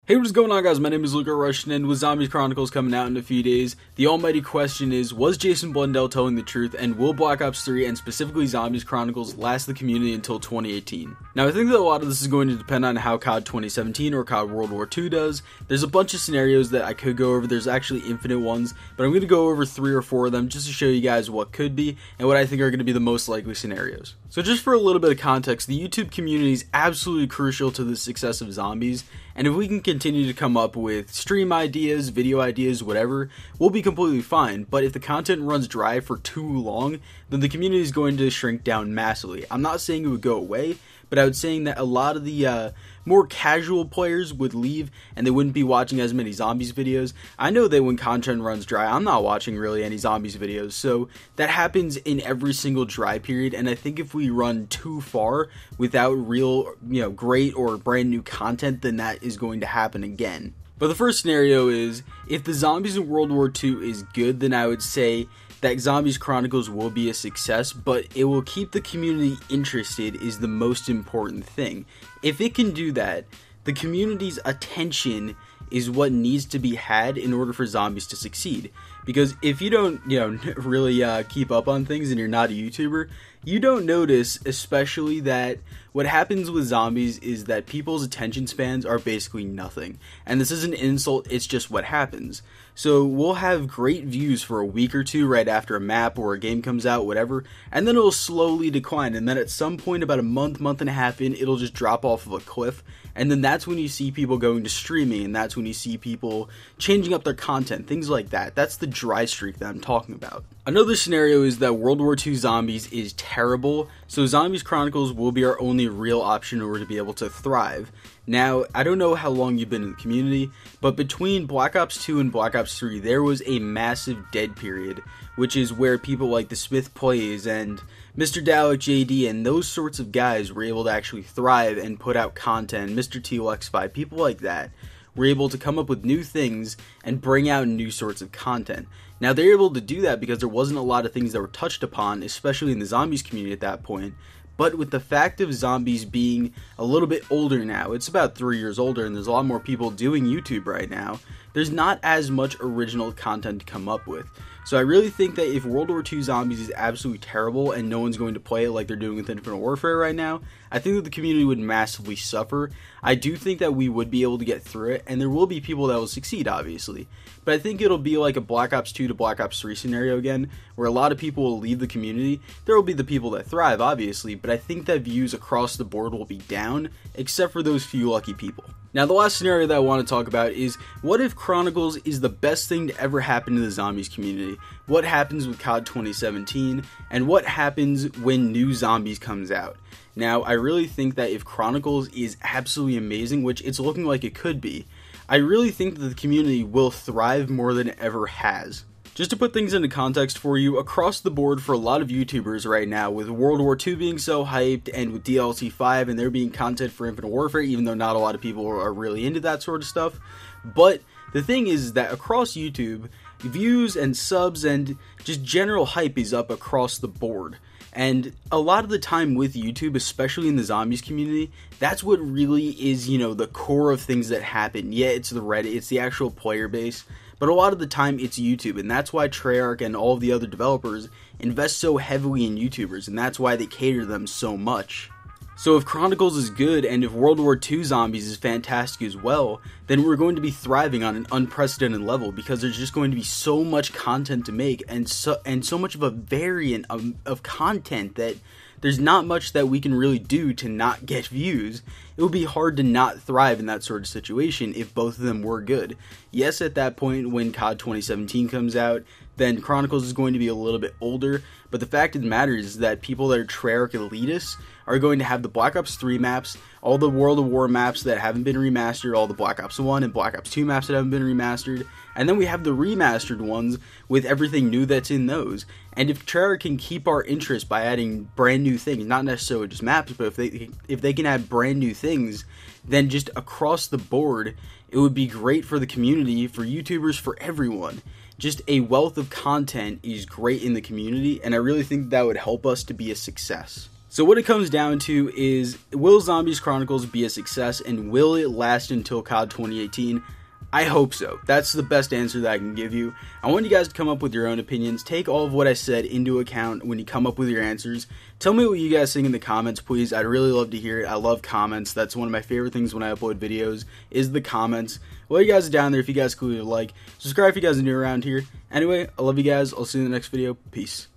Hey, what's going on, guys? My name is Luca Russian, and with Zombies Chronicles coming out in a few days, the almighty question is, was Jason Blundell telling the truth, and will Black Ops 3, and specifically Zombies Chronicles, last the community until 2018? Now, I think that a lot of this is going to depend on how COD 2017 or COD World War II does. There's a bunch of scenarios that I could go over. There's actually infinite ones, but I'm going to go over 3 or 4 of them just to show you guys what could be, and what I think are going to be the most likely scenarios. So just for a little bit of context, the YouTube community is absolutely crucial to the success of Zombies, and if we can continue to come up with stream ideas, video ideas, whatever, we'll be completely fine. But if the content runs dry for too long, then the community is going to shrink down massively. I'm not saying it would go away, but I was saying that a lot of the more casual players would leave and they wouldn't be watching as many Zombies videos. I know that when content runs dry, I'm not watching really any Zombies videos, so that happens in every single dry period, and I think if we run too far without real, great or brand new content, then that is going to happen again. But the first scenario is, if the Zombies in World War II is good, then I would say that Zombies Chronicles will be a success, but it will keep the community interested is the most important thing. If it can do that, the community's attention is what needs to be had in order for Zombies to succeed. Because if you don't, really keep up on things and you're not a YouTuber, you don't notice, especially that what happens with Zombies is that people's attention spans are basically nothing. And this isn't an insult, it's just what happens. So we'll have great views for a week or two right after a map or a game comes out, whatever, and then it'll slowly decline, and then at some point about a month and a half in, it'll just drop off of a cliff, and then that's when you see people going to streaming, and that's when you see people changing up their content, things like that. That's the dry streak that I'm talking about. Another scenario is that World War II Zombies is terrible, so Zombies Chronicles will be our only real option in order to be able to thrive. Now, I don't know how long you've been in the community, but between Black Ops 2 and Black Ops 3, there was a massive dead period, which is where people like the Smith Plays and Mr. Dalek JD and those sorts of guys were able to actually thrive and put out content. Mr. TLX5, people like that were able to come up with new things and bring out new sorts of content. Now, they're able to do that because there wasn't a lot of things that were touched upon, especially in the Zombies community at that point. But with the fact of Zombies being a little bit older now, it's about 3 years older, and there's a lot more people doing YouTube right now, there's not as much original content to come up with. So I really think that if World War II Zombies is absolutely terrible and no one's going to play it like they're doing with Infinite Warfare right now, I think that the community would massively suffer. I do think that we would be able to get through it, and there will be people that will succeed, obviously. But I think it'll be like a Black Ops 2 to Black Ops 3 scenario again, where a lot of people will leave the community. There will be the people that thrive, obviously, but I think that views across the board will be down, except for those few lucky people. Now, the last scenario that I want to talk about is, what if Chronicles is the best thing to ever happen to the Zombies community? What happens with COD 2017? And what happens when new Zombies comes out? Now, I really think that if Chronicles is absolutely amazing, which it's looking like it could be, I really think that the community will thrive more than it ever has. Just to put things into context for you, across the board for a lot of YouTubers right now, with World War II being so hyped, and with DLC 5 and there being content for Infinite Warfare, even though not a lot of people are really into that sort of stuff, but the thing is that across YouTube, views and subs and just general hype is up across the board. And a lot of the time with YouTube, especially in the Zombies community, that's what really is, the core of things that happen. Yeah, it's the Reddit, it's the actual player base, but a lot of the time it's YouTube, and that's why Treyarch and all of the other developers invest so heavily in YouTubers, and that's why they cater to them so much. So if Chronicles is good, and if World War II Zombies is fantastic as well, then we're going to be thriving on an unprecedented level, because there's just going to be so much content to make, and so much of a variant of content that there's not much that we can really do to not get views. It would be hard to not thrive in that sort of situation if both of them were good. Yes, at that point when COD 2017 comes out, then Chronicles is going to be a little bit older, but the fact of the matter is that people that are Treyarch elitists are going to have the Black Ops 3 maps, all the World of War maps that haven't been remastered, all the Black Ops 1 and Black Ops 2 maps that haven't been remastered, and then we have the remastered ones with everything new that's in those. And if Treyarch can keep our interest by adding brand new things, not necessarily just maps, but if they can add brand new things, then just across the board, it would be great for the community, for YouTubers, for everyone. Just a wealth of content is great in the community, and I really think that would help us to be a success. So what it comes down to is, will Zombies Chronicles be a success, and will it last until COD 2018? I hope so. That's the best answer that I can give you. I want you guys to come up with your own opinions. Take all of what I said into account when you come up with your answers. Tell me what you guys think in the comments, please. I'd really love to hear it. I love comments. That's one of my favorite things when I upload videos, is the comments. While you guys are down there, if you guys could leave a like, subscribe if you guys are new around here. Anyway, I love you guys. I'll see you in the next video. Peace.